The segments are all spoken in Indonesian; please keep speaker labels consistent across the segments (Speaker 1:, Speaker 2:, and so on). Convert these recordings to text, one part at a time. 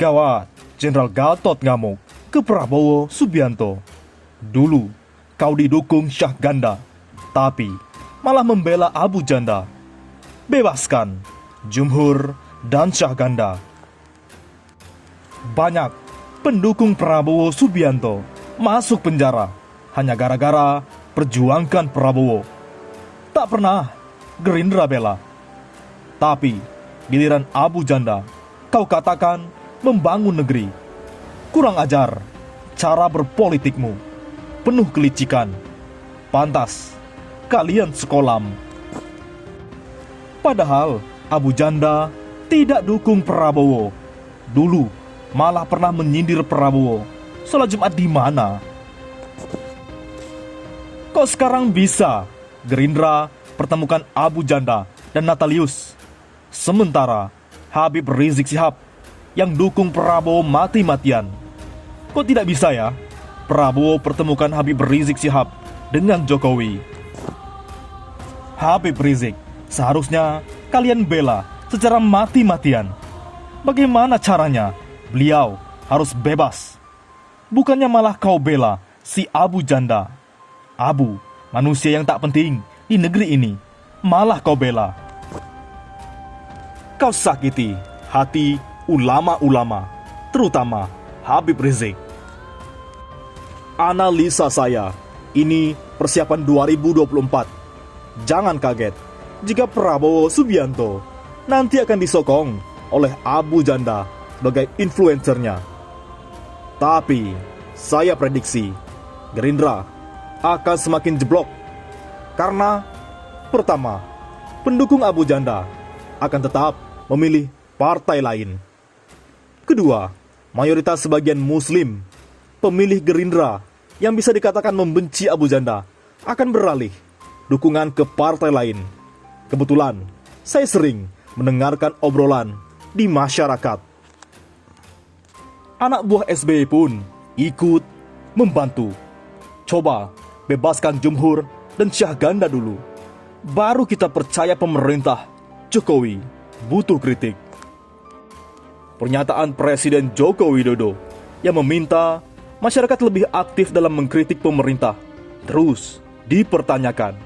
Speaker 1: Gawat, Jenderal Gatot ngamuk ke Prabowo Subianto. Dulu kau didukung Syah Ganda, tapi malah membela Abu Janda. Bebaskan Jumhur dan Syah Ganda. Banyak pendukung Prabowo Subianto masuk penjara hanya gara-gara perjuangkan Prabowo. Tak pernah Gerindra bela. Tapi giliran Abu Janda kau katakan membangun negeri. Kurang ajar cara berpolitikmu, penuh kelicikan. Pantas kalian sekolam. Padahal Abu Janda tidak dukung Prabowo. Dulu malah pernah menyindir Prabowo. Sholat Jumat di mana? Kok sekarang bisa Gerindra pertemukan Abu Janda dan Natalius, sementara Habib Rizik Syihab yang dukung Prabowo mati-matian? Kok tidak bisa ya Prabowo pertemukan Habib Rizik Syihab dengan Jokowi? Habib Rizik seharusnya kalian bela secara mati-matian. Bagaimana caranya beliau harus bebas? Bukannya malah kau bela si Abu Janda. Abu, manusia yang tak penting di negeri ini, malah kau bela. Kau sakiti hati ulama-ulama, terutama Habib Rizik. Analisa saya, ini persiapan 2024. Jangan kaget jika Prabowo Subianto nanti akan disokong oleh Abu Janda sebagai influencernya. Tapi saya prediksi Gerindra akan semakin jeblok. Karena pertama, pendukung Abu Janda akan tetap memilih partai lain. Kedua, mayoritas sebagian Muslim pemilih Gerindra yang bisa dikatakan membenci Abu Janda akan beralih dukungan ke partai lain. Kebetulan saya sering mendengarkan obrolan di masyarakat. Anak buah SBY pun ikut membantu. Coba bebaskan Jumhur dan Syah Ganda dulu, baru kita percaya pemerintah Jokowi butuh kritik. Pernyataan Presiden Joko Widodo yang meminta masyarakat lebih aktif dalam mengkritik pemerintah terus dipertanyakan.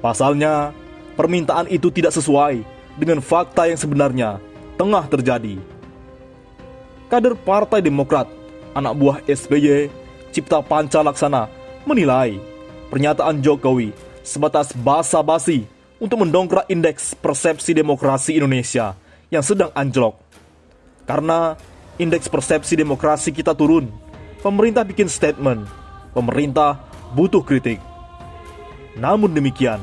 Speaker 1: Pasalnya, permintaan itu tidak sesuai dengan fakta yang sebenarnya tengah terjadi. Kader Partai Demokrat, anak buah SBY, Cipta Panca Laksana, menilai pernyataan Jokowi sebatas basa-basi untuk mendongkrak indeks persepsi demokrasi Indonesia yang sedang anjlok. Karena indeks persepsi demokrasi kita turun, pemerintah bikin statement, pemerintah butuh kritik. Namun demikian,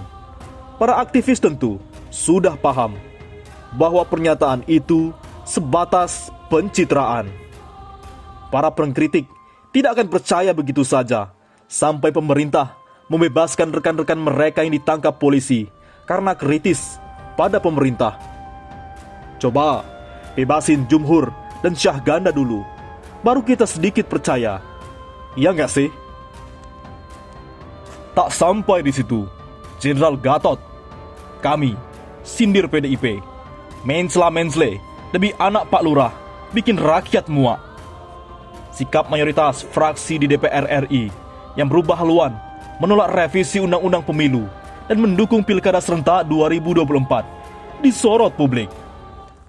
Speaker 1: para aktivis tentu sudah paham bahwa pernyataan itu sebatas pencitraan. Para pengkritik tidak akan percaya begitu saja sampai pemerintah membebaskan rekan-rekan mereka yang ditangkap polisi karena kritis pada pemerintah. Coba bebasin Jumhur dan Syah Ganda dulu, baru kita sedikit percaya. Iya nggak sih? Tak sampai di situ, Jenderal Gatot, kami sindir PDIP, mensela-mensle demi anak Pak Lurah, bikin rakyat muak. Sikap mayoritas fraksi di DPR RI yang berubah haluan menolak revisi Undang-Undang Pemilu dan mendukung Pilkada Serentak 2024 disorot publik.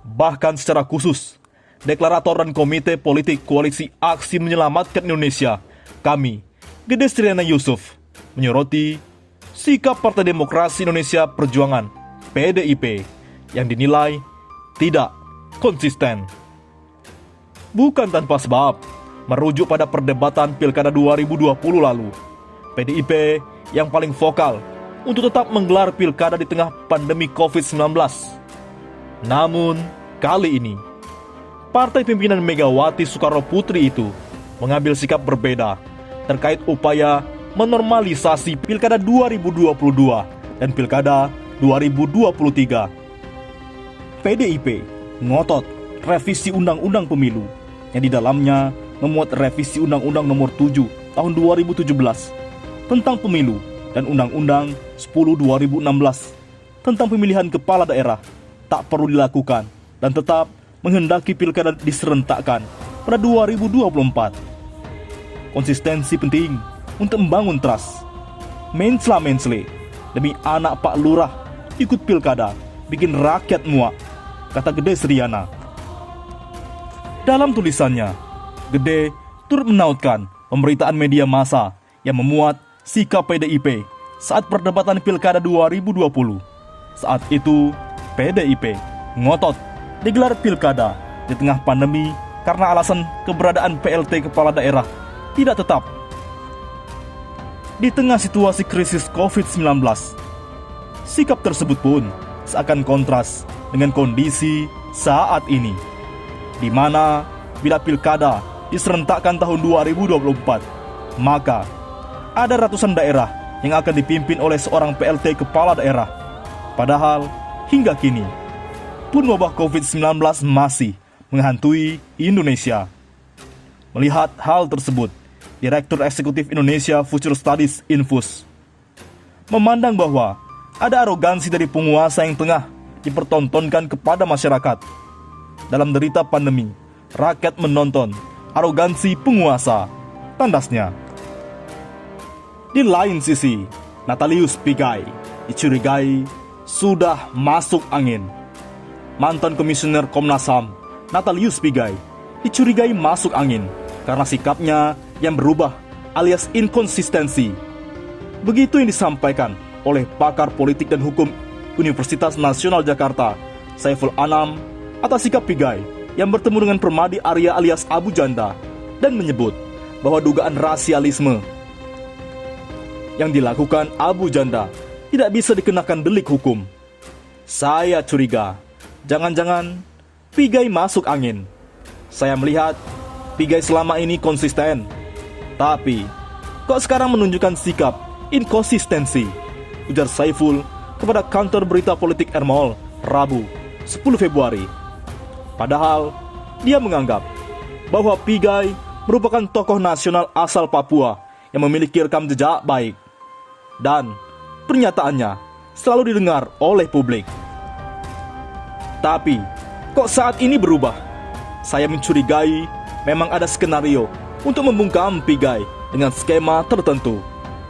Speaker 1: Bahkan secara khusus, deklarator dan Komite Politik Koalisi Aksi Menyelamatkan Indonesia, kami, Gede Striana Yusuf, menyoroti sikap Partai Demokrasi Indonesia Perjuangan PDIP yang dinilai tidak konsisten. Bukan tanpa sebab, merujuk pada perdebatan Pilkada 2020 lalu, PDIP yang paling vokal untuk tetap menggelar Pilkada di tengah pandemi COVID-19. Namun, kali ini, partai pimpinan Megawati Soekarno Putri itu mengambil sikap berbeda terkait upaya menormalisasi Pilkada 2022 dan Pilkada 2023. PDIP ngotot revisi Undang-Undang Pemilu yang di dalamnya memuat revisi Undang-Undang Nomor 7 Tahun 2017 tentang pemilu dan Undang-Undang 10 2016 tentang pemilihan kepala daerah tak perlu dilakukan dan tetap menghendaki pilkada diserentakkan pada 2024. Konsistensi penting untuk membangun trust. Mensla-mensle demi anak Pak Lurah ikut pilkada bikin rakyat muak, kata Gede Sriana. Dalam tulisannya, Gede turut menautkan pemberitaan media massa yang memuat sikap PDIP saat perdebatan pilkada 2020. Saat itu, PDIP ngotot digelar pilkada di tengah pandemi karena alasan keberadaan PLT kepala daerah tidak tetap. Di tengah situasi krisis COVID-19, sikap tersebut pun seakan kontras dengan kondisi saat ini, di mana bila pilkada diserentakkan tahun 2024, maka ada ratusan daerah yang akan dipimpin oleh seorang PLT kepala daerah. Padahal hingga kini pun wabah COVID-19 masih menghantui Indonesia. Melihat hal tersebut, Direktur Eksekutif Indonesia Future Studies Infus memandang bahwa ada arogansi dari penguasa yang tengah dipertontonkan kepada masyarakat. Dalam derita pandemi, rakyat menonton arogansi penguasa, tandasnya. Di lain sisi, Natalius Pigai dicurigai sudah masuk angin. Mantan Komisioner Komnas HAM, Natalius Pigai, dicurigai masuk angin karena sikapnya yang berubah alias inkonsistensi. Begitu yang disampaikan oleh pakar politik dan hukum Universitas Nasional Jakarta, Saiful Anam, atas sikap Pigai yang bertemu dengan Permadi Arya alias Abu Janda dan menyebut bahwa dugaan rasialisme yang dilakukan Abu Janda tidak bisa dikenakan delik hukum. Saya curiga, jangan-jangan Pigai masuk angin. Saya melihat Pigai selama ini konsisten, tapi kok sekarang menunjukkan sikap inkonsistensi, ujar Saiful kepada kantor berita politik Ermol, Rabu, 10 Februari. Padahal dia menganggap bahwa Pigai merupakan tokoh nasional asal Papua yang memiliki rekam jejak baik, dan pernyataannya selalu didengar oleh publik. Tapi kok saat ini berubah? Saya mencurigai memang ada skenario untuk membungkam Pigai dengan skema tertentu,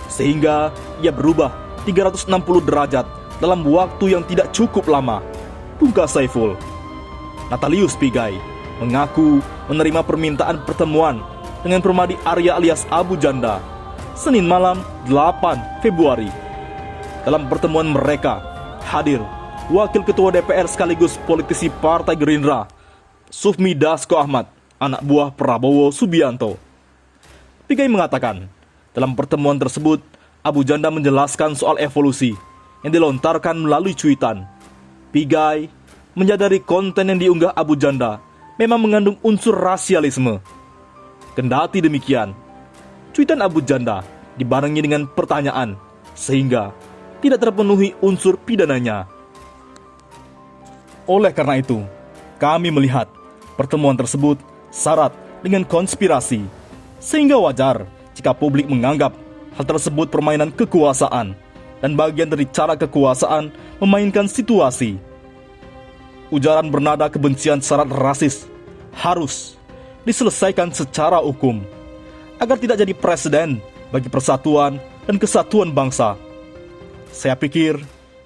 Speaker 1: sehingga ia berubah 360 derajat dalam waktu yang tidak cukup lama, pungkas Saiful. Natalius Pigai mengaku menerima permintaan pertemuan dengan Permadi Arya alias Abu Janda Senin malam 8 Februari. Dalam pertemuan mereka hadir Wakil Ketua DPR sekaligus politisi Partai Gerindra, Sufmi Dasko Ahmad, anak buah Prabowo Subianto. Pigai mengatakan, dalam pertemuan tersebut, Abu Janda menjelaskan soal evolusi yang dilontarkan melalui cuitan. Pigai menyadari konten yang diunggah Abu Janda memang mengandung unsur rasialisme. Kendati demikian, cuitan Abu Janda dibarengi dengan pertanyaan, sehingga tidak terpenuhi unsur pidananya. Oleh karena itu, kami melihat pertemuan tersebut syarat dengan konspirasi, sehingga wajar jika publik menganggap hal tersebut permainan kekuasaan dan bagian dari cara kekuasaan memainkan situasi. Ujaran bernada kebencian syarat rasis harus diselesaikan secara hukum agar tidak jadi presiden bagi persatuan dan kesatuan bangsa. Saya pikir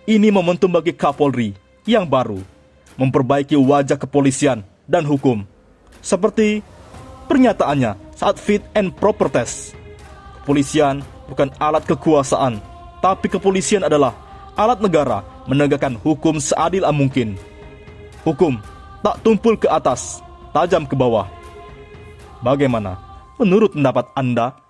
Speaker 1: ini momentum bagi Kapolri yang baru memperbaiki wajah kepolisian dan hukum, seperti pernyataannya saat fit and proper test. Kepolisian bukan alat kekuasaan, tapi kepolisian adalah alat negara menegakkan hukum seadil mungkin. Hukum tak tumpul ke atas, tajam ke bawah. Bagaimana menurut pendapat Anda?